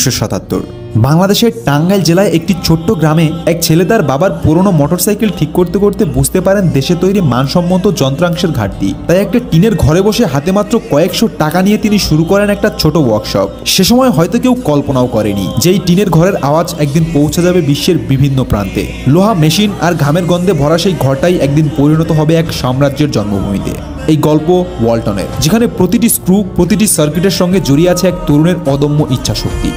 1977 বাংলাদেশের টাঙ্গাইল জেলায় একটি ছোট্ট গ্রামে এক ছেলে তার বাবার পুরনো মোটরসাইকেল ঠিক করতে করতে বুঝতে পারেন দেশে তৈরি মানসম্মত যন্ত্রাংশের ঘাটতি। তাই একটা টিনের ঘরে বসে হাতে মাত্র কয়েকশো টাকা নিয়ে তিনি শুরু করেন একটা ছোট ওয়ার্কশপ। সে সময় হয়তো কেউ কল্পনাও করেনি যে এই টিনের ঘরের আওয়াজ একদিন পৌঁছে যাবে বিশ্বের বিভিন্ন প্রান্তে। লোহা, মেশিন আর ঘামের গন্ধে ভরা সেই ঘরটাই একদিন পরিণত হবে এক সাম্রাজ্যের জন্মভূমিতে। এই গল্প ওয়ালটনের, যেখানে প্রতিটি স্ক্রু, প্রতিটি সার্কিটের সঙ্গে জড়িয়ে আছে এক তরুণের অদম্য ইচ্ছাশক্তি।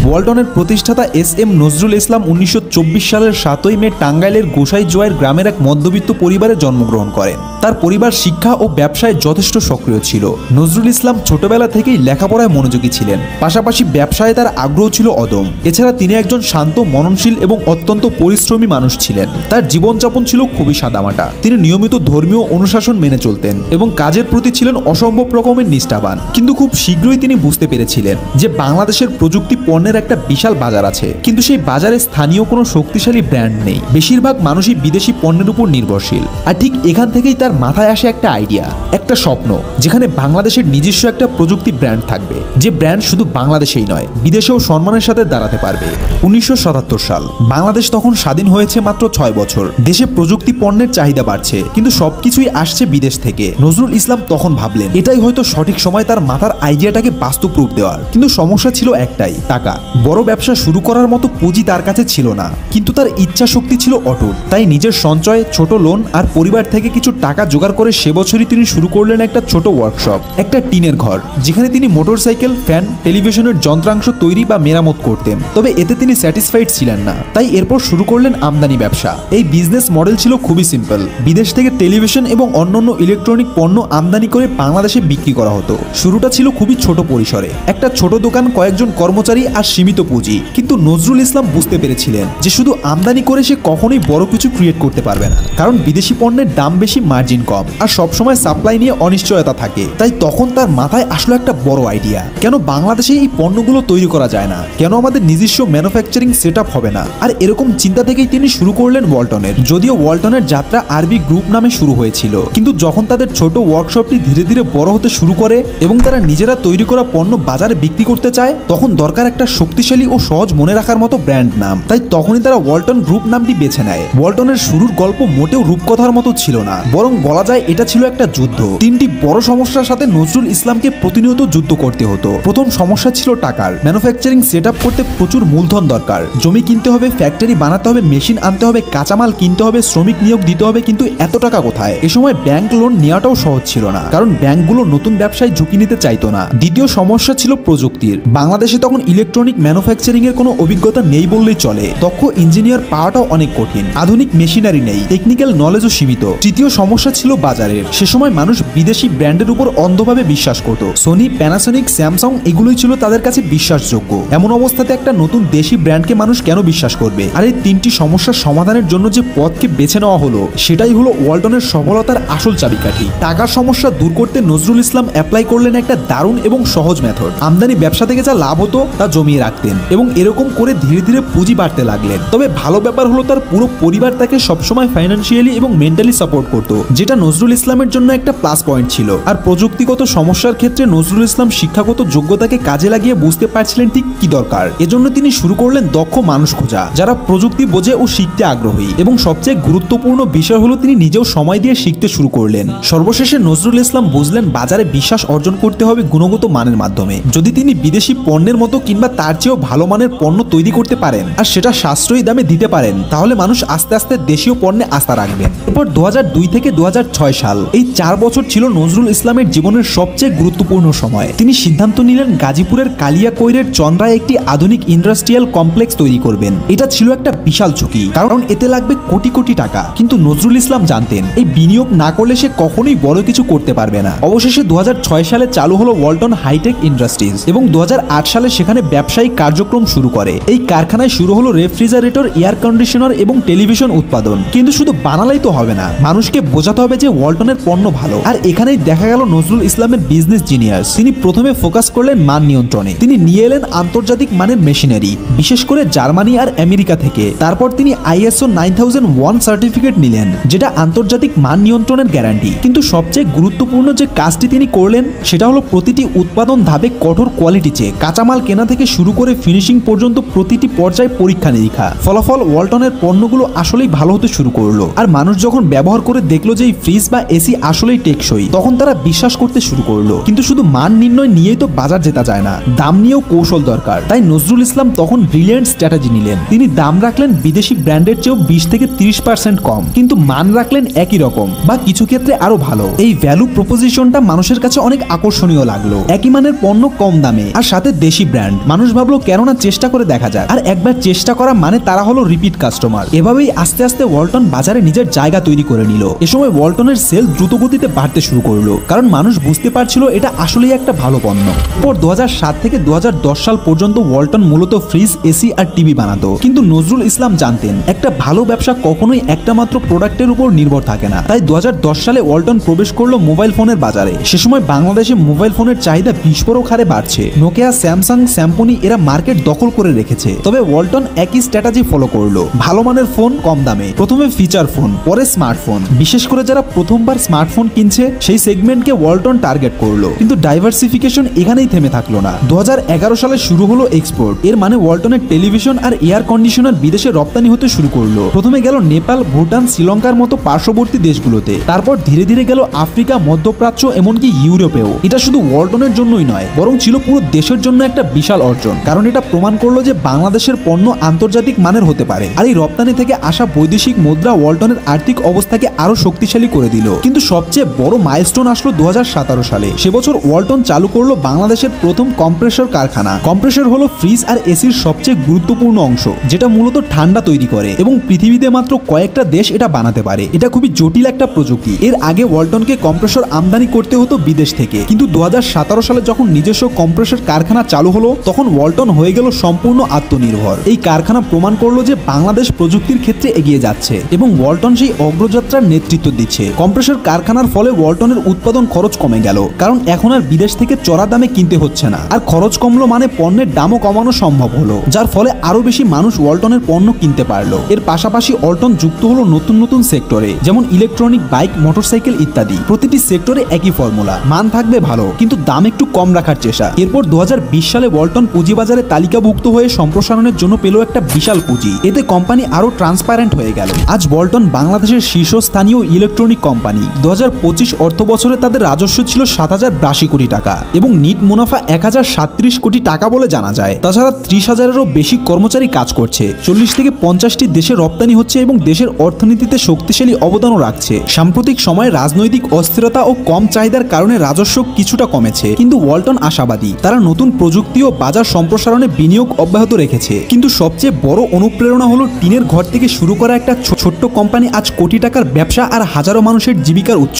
ওয়ালটনের প্রতিষ্ঠাতা এস.এম. নজরুল ইসলাম 1924 সালের 7ই মে টাঙ্গাইলের গোসাইজোয়ার গ্রামের এক মধ্যবিত্ত পরিবারে জন্মগ্রহণ করেন। তার পরিবার শিক্ষা ও ব্যবসায় যথেষ্ট সক্রিয় ছিল। নজরুল ইসলাম ছোটবেলা থেকেই লেখাপড়ায় মনোযোগী ছিলেন, পাশাপাশি ব্যবসায় তার আগ্রহ ছিল অদম্য। এছাড়া তিনি একজন শান্ত, মননশীল এবং অত্যন্ত পরিশ্রমী মানুষ ছিলেন। তার জীবনযাপন ছিল খুবই সাদামাটা। তিনি নিয়মিত ধর্মীয় অনুশাসন মেনে চলতেন এবং কাজের প্রতি ছিলেন অসম্ভব রকমের নিষ্ঠাবান। কিন্তু খুব শীঘ্রই তিনি বুঝতে পেরেছিলেন যে বাংলাদেশের প্রযুক্তি পণ্যের একটা বিশাল বাজার আছে, কিন্তু সেই বাজারে স্থানীয় কোনো শক্তিশালী ব্র্যান্ড নেই। বেশিরভাগ মানুষই বিদেশি পণ্যের উপর নির্ভরশীল। আর ঠিক এখান থেকেই তার মাথায় আসে একটা আইডিয়া, একটা স্বপ্ন, যেখানে বাংলাদেশের নিজস্ব একটা প্রযুক্তি ব্র্যান্ড থাকবে, যে ব্র্যান্ড শুধু বাংলাদেশেই নয়, বিদেশেও সম্মানের সাথে দাঁড়াতে পারবে। 1977 সাল, বাংলাদেশ তখন স্বাধীন হয়েছে মাত্র 6 বছর। দেশে প্রযুক্তি পণ্যের চাহিদা বাড়ছে, কিন্তু সবকিছুই আসছে বিদেশ থেকে। নজরুল ইসলাম তখন ভাবলেন এটাই হয়তো সঠিক সময় তার মাথার আইডিয়াটাকে বাস্তব রূপ দেওয়ার। কিন্তু সমস্যা ছিল একটাই, টাকা। বড় ব্যবসা শুরু করার মতো পুঁজি তার কাছে ছিল না, কিন্তু তার ইচ্ছা শক্তি ছিল অটুট। তাই নিজের সঞ্চয়, ছোট লোন আর পরিবার থেকে কিছু টাকা জোগাড় করে সে বছরই তিনি শুরু করলেন একটা ছোট ওয়ার্কশপ, একটা টিনের ঘর, যেখানে তিনি মোটরসাইকেল, ফ্যান, টেলিভিশনের যন্ত্রাংশ তৈরি বা মেরামত করতেন। তবে এতে তিনি স্যাটিসফাইড ছিলেন না, তাই এরপর শুরু করলেন আমদানি ব্যবসা। এই বিজনেস মডেল ছিল খুবই সিম্পল। বিদেশ থেকে টেলিভিশন এবং অন্যান্য ইলেকট্রনিক পণ্য আমদানি করে বাংলাদেশে বিক্রি করা হতো। শুরুটা ছিল খুবই ছোট পরিসরে, একটা ছোট দোকান, কয়েকজন কর্মচারী আর সীমিত পুঁজি। কিন্তু নজরুল ইসলাম বুঝতে পেরেছিলেন যে শুধু আমদানি করে সে কখনোই বড় কিছু ক্রিয়েট করতে পারবে না, কারণ বিদেশি পণ্যের দাম বেশি, মার্জিন কম, আর সবসময় সাপ্লাই নিয়ে অনিশ্চয়তা থাকে। তাই তখন তার মাথায় আসলো একটা বড় আইডিয়া, কেন বাংলাদেশে এই পণ্যগুলো তৈরি করা যায় না, কেন আমাদের নিজস্ব ম্যানুফ্যাকচারিং সেট আপ হবে না। আর এরকম চিন্তা থেকেই তিনি শুরু করলেন ওয়ালটনের। যদিও ওয়ালটনের যাত্রা আরবি গ্রুপ নামে শুরু হয়েছিল, কিন্তু যখন তাদের ছোট ওয়ার্কশপটি ধীরে ধীরে বড় হতে শুরু করে এবং তারা নিজেরা তৈরি করা পণ্য বাজারে বিক্রি করতে চায়, তখন দরকার একটা শক্তিশালী ও সহজ মনে রাখার মতো ব্র্যান্ড নাম। তাই তখনই তারা ওয়ালটন গ্রুপ নামটি বেছে নেয়। ওয়ালটনের শুরুর গল্প মোটেও রূপকথার মতো ছিল না, বরং বলা যায় এটা ছিল একটা যুদ্ধ। 3টি বড় সমস্যার সাথে নজরুল ইসলামকে প্রতিনিয়ত যুদ্ধ করতে হতো। প্রথম সমস্যা ছিল টাকার। ম্যানুফ্যাকচারিং সেট আপ করতে প্রচুর মূলধন দরকার। জমি কিনতে হবে, ফ্যাক্টরি বানাতে হবে, মেশিন আনতে হবে, কাঁচামাল কিনতে হবে, শ্রমিক নিয়োগ দিতে হবে, কিন্তু এত টাকা কোথায়? এ সময় ব্যাংক লোন নেওয়াটাও সহজ ছিল না, কারণ ব্যাংকগুলো নতুন ব্যবসায় ঝুঁকি নিতে চাইতো না। দ্বিতীয় সমস্যা ছিল প্রযুক্তির। বাংলাদেশে তখন ইলেকট্রনিক ম্যানুফ্যাকচারিং এর কোনো অভিজ্ঞতা নেই বললেই চলে। দক্ষ ইঞ্জিনিয়ার পাওয়াটাও অনেক কঠিন। আধুনিক মেশিনারি নেই, টেকনিক্যাল নলেজও সীমিত। তৃতীয় সমস্যা ছিল বাজারের। সে সময় মানুষ বিদেশি ব্র্যান্ডের উপর অন্ধভাবে বিশ্বাস করত। সোনি, প্যানাসোনিক, স্যামসাং এগুলোই ছিল তাদের কাছে বিশ্বাসযোগ্য। এমন অবস্থাতে একটা নতুন দেশি ব্র্যান্ডকে মানুষ কেন বিশ্বাস করবে? আর এই 3টি সমস্যার সমাধানের জন্য যে পথকে বেছে নেওয়া হলো, সেটাই হলো ওয়ালটনের সফলতার আসল চাবিকাঠি। টাকার সমস্যা দূর করতে নজরুল ইসলাম অ্যাপ্লাই করলেন একটা দারুণ এবং সহজ মেথড। আমদানি ব্যবসা থেকে যা লাভ হতো তা জমিয়ে রাখতেন এবং এরকম করে ধীরে ধীরে পুঁজি বাড়তে লাগলেন। তবে ভালো ব্যাপার হলো তার পুরো পরিবার তাকে সবসময় ফাইন্যান্সিয়ালি এবং মেন্টালি সাপোর্ট করতো, যেটা নজরুল ইসলামের জন্য একটা প্লাস পয়েন্ট ছিল। আর প্রযুক্তিগত সমস্যার ক্ষেত্রে নজরুল ইসলাম শিক্ষাগত যোগ্যতাকে কাজে লাগিয়ে বুঝতে পারছিলেন ঠিক কি দরকার। এজন্য তিনি শুরু করলেন দক্ষ মানুষ খোঁজা, যারা প্রযুক্তি বোঝে ও শিখতে আগ্রহী। এবং সবচেয়ে গুরুত্বপূর্ণ বিষয় হলো তিনি নিজেও সময় দিয়ে শিখতে শুরু করলেন। সর্বশেষে নজরুল ইসলাম বুঝলেন বাজারে বিশ্বাস অর্জন করতে হবে গুণগত মানের মাধ্যমে। যদি তিনি বিদেশি পণ্যের মতো কিংবা তার চেয়েও ভালো মানের পণ্য তৈরি করতে পারেন আর সেটা সাশ্রয়ী দামে দিতে পারেন, তাহলে মানুষ আস্তে আস্তে দেশীয় পণ্যে আস্থা রাখবেন। এরপর 2002 থেকে 2006 সাল, এই 4 বছর ছিল নজরুল ইসলামের জীবনের সবচেয়ে গুরুত্বপূর্ণ সময়। তিনি সিদ্ধান্ত নিলেন গাজীপুরের কালিয়াকৈরের চন্দ্রায় একটি আধুনিক ইন্ডাস্ট্রিয়াল কমপ্লেক্স তৈরি করবেন। এটা ছিল একটা বিশাল ঝুঁকি, কারণ এতে লাগবে কোটি কোটি টাকা। কিন্তু নজরুল ইসলাম জানতেন এই বিনিয়োগ না করলে সে কখনোই বড় কিছু করতে পারবে না। অবশেষে 2006 সালে চালু হলো ওয়ালটন হাইটেক ইন্ডাস্ট্রিজ এবং 2008 সালে সেখানে ব্যবসায়িক কার্যক্রম শুরু করে। এই কারখানায় শুরু হলো রেফ্রিজারেটর, এয়ার কন্ডিশনার এবং টেলিভিশন উৎপাদন। কিন্তু শুধু বানালেই তো হবে না, মানুষকে বোঝাতে হবে যে ওয়ালটনের পণ্য ভালো। আর এখানেই দেখা গেল নজরুল ইসলামের বিজনেস জিনিয়াস। তিনি প্রথমে ফোকাস করলেন মান নিয়ন্ত্রণে। তিনি নিয়ে এলেন আন্তর্জাতিক মানের মেশিনারি, বিশেষ করে জার্মানি আর আমেরিকা থেকে। তারপর তিনি ISO 9001 সার্টিফিকেট নিলেন, যেটা আন্তর্জাতিক মান নিয়ন্ত্রণের গ্যারান্টি। কিন্তু সবচেয়ে গুরুত্বপূর্ণ যে কাজটি তিনি করলেন সেটা হলো প্রতিটি উৎপাদন ধাপে কঠোর কোয়ালিটি চেক। কাঁচামাল কেনা থেকে শুরু শুরু করে ফিনিশিং পর্যন্ত প্রতিটি পর্যায়ে পরীক্ষা নিরীক্ষা। ফলাফল ওয়ালটনের পণ্যগুলো আসলেই ভালো হতে শুরু করলো। আর মানুষ যখন ব্যবহার করে দেখলো যে এই ফ্রিজ বা এসি আসলেই টেকসই, তখন তারা বিশ্বাস করতে শুরু করলো। কিন্তু শুধু মান নির্ণয় নিয়েই তো বাজার জেতা যায় না, দাম নিয়েও কৌশল দরকার। তাই নজরুল ইসলাম তখন ব্রিলিয়ান্ট স্ট্র্যাটেজি নিলেন। তিনি দাম রাখলেন বিদেশি ব্র্যান্ডের চেয়েও 20 থেকে 30% কম, কিন্তু মান রাখলেন একই রকম বা কিছু ক্ষেত্রে আরো ভালো। এই ভ্যালু প্রপোজিশনটা মানুষের কাছে অনেক আকর্ষণীয় লাগলো। একই মানের পণ্য কম দামে আর সাথে দেশি ব্র্যান্ড। মানুষ ভাবলো কেননা চেষ্টা করে দেখা যায়। আর একবার চেষ্টা করা মানে তারা হলো রিপিট কাস্টমার। এভাবেই আস্তে আস্তে ওয়ালটন বাজারে নিজের জায়গা তৈরি করে নিল। এ সময় ওয়ালটনের সেল দ্রুত গতিতে বাড়তে শুরু করলো, কারণ মানুষ বুঝতে পারছিল এটা আসলেই একটা ভালো পণ্য। পর 2007 থেকে 2010 সাল পর্যন্ত ওয়ালটন মূলত ফ্রিজ, এসি আর টিভি বানাতো। কিন্তু নজরুল ইসলাম জানতেন একটা ভালো ব্যবসা কখনোই একটা মাত্র প্রোডাক্টের উপর নির্ভর থাকে না। তাই 2010 সালে ওয়ালটন প্রবেশ করলো মোবাইল ফোনের বাজারে। সে সময় বাংলাদেশে মোবাইল ফোনের চাহিদা বিস্ফোরক হারে বাড়ছে। নোকিয়া, স্যামসাং, স্যামসনি এরা মার্কেট দখল করে রেখেছে। তবে ওয়ালটন একই স্ট্র্যাটেজি ফলো করলো, ভালো মানের ফোন কম দামে। প্রথমে ফিচার ফোন, পরে স্মার্টফোন। বিশেষ করে যারা প্রথমবার স্মার্টফোন কিনছে সেই সেগমেন্টকে ওয়ালটন টার্গেট করলো। কিন্তু ডাইভার্সিফিকেশন এখানেই থেমে থাকলো না। 2011 সালে শুরু হলো এক্সপোর্ট। এর মানে ওয়ালটনের টেলিভিশন আর এয়ার কন্ডিশনার বিদেশে রপ্তানি হতে শুরু করলো। প্রথমে গেল নেপাল, ভুটান, শ্রীলঙ্কার মতো পার্শ্ববর্তী দেশগুলোতে। তারপর ধীরে ধীরে গেল আফ্রিকা, মধ্যপ্রাচ্য, এমনকি ইউরোপেও। এটা শুধু ওয়ালটনের জন্যই নয়, বরং ছিল পুরো দেশের জন্য একটা বিশাল অর্জন। কারণ এটা প্রমাণ করলো যে বাংলাদেশের পণ্য আন্তর্জাতিক মানের হতে পারে। আর এই রপ্তানি থেকে আসা বৈদেশিক মুদ্রা ওয়ালটনের আর্থিক অবস্থাকে আরো শক্তিশালী করে দিল। কিন্তু সবচেয়ে বড় মাইলস্টোন আসলো 2017 সালে। সে বছর ওয়ালটন চালু করলো বাংলাদেশের প্রথম কম্প্রেসর কারখানা। কম্প্রেসর হলো ফ্রিজ আর এসির সবচেয়ে গুরুত্বপূর্ণ অংশ, যেটা মূলত ঠান্ডা তৈরি করে এবং পৃথিবীতে মাত্র কয়েকটা দেশ এটা বানাতে পারে। এটা খুবই জটিল একটা প্রযুক্তি। এর আগে ওয়ালটনকে কম্প্রেসর আমদানি করতে হতো বিদেশ থেকে। কিন্তু 2017 সালে যখন নিজস্ব কম্প্রেসর কারখানা চালু হলো, তখন ওয়ালটন হয়ে গেল সম্পূর্ণ আত্মনির্ভর। এই কারখানা প্রমাণ করলো যে বাংলাদেশ প্রযুক্তির ক্ষেত্রে এগিয়ে যাচ্ছে এবং ওয়ালটন সেই অগ্রযাত্রার নেতৃত্ব দিচ্ছে। কম্প্রেসর কারখানার ফলে ওয়ালটনের উৎপাদন খরচ কমে গেল, কারণ এখন আর বিদেশ থেকে চড়া দামে কিনতে হচ্ছে না। আর খরচ কমলো মানে পণ্যের দামও কমানো সম্ভব হলো, যার ফলে আরো বেশি মানুষ ওয়ালটনের পণ্য কিনতে পারলো। এর পাশাপাশি ওয়ালটন যুক্ত হলো নতুন নতুন সেক্টরে, যেমন ইলেকট্রনিক, বাইক, মোটরসাইকেল ইত্যাদি। প্রতিটি সেক্টরে একই ফর্মুলা, মান থাকবে ভালো কিন্তু দাম একটু কম রাখার চেষ্টা। এরপর 2020 সালে ওয়ালটন পুঁজিবাজারে তালিকাভুক্ত হয়ে সম্প্রসারণের জন্য পেল একটা বিশাল পুঁজি। এতে কোম্পানি আরো ট্রান্সপারেন্ট হয়ে গেল। আজ ওয়ালটন বাংলাদেশের শীর্ষস্থানীয় ইলেকট্রনিক কোম্পানি। 2025 অর্থ বছরে তাদের রাজস্ব ছিল 7082 কোটি টাকা এবং নিট মুনাফা 1037 কোটি টাকা বলে জানা যায়। তাছাড়া 30,000-এরও বেশি কর্মচারী কাজ করছে। 40 থেকে 50টি দেশে রপ্তানি হচ্ছে এবং দেশের অর্থনীতিতে শক্তিশালী অবদানও রাখছে। সাম্প্রতিক সময়ে রাজনৈতিক অস্থিরতা ও কম চাহিদার কারণে রাজস্ব কিছুটা কমেছে, কিন্তু ওয়ালটন আশাবাদী। তারা নতুন প্রযুক্তি ও বাজার সম্প্রসারণে বিনিয়োগ অব্যাহত রেখেছে। কিন্তু সবচেয়ে বড় অনুপ্রেরণা হলো টিনের ঘর থেকে শুরু করা একটা ছোট্ট কোম্পানি আজ কোটি টাকার ব্যবসা আর হাজারো মানুষের জীবিকার উৎস।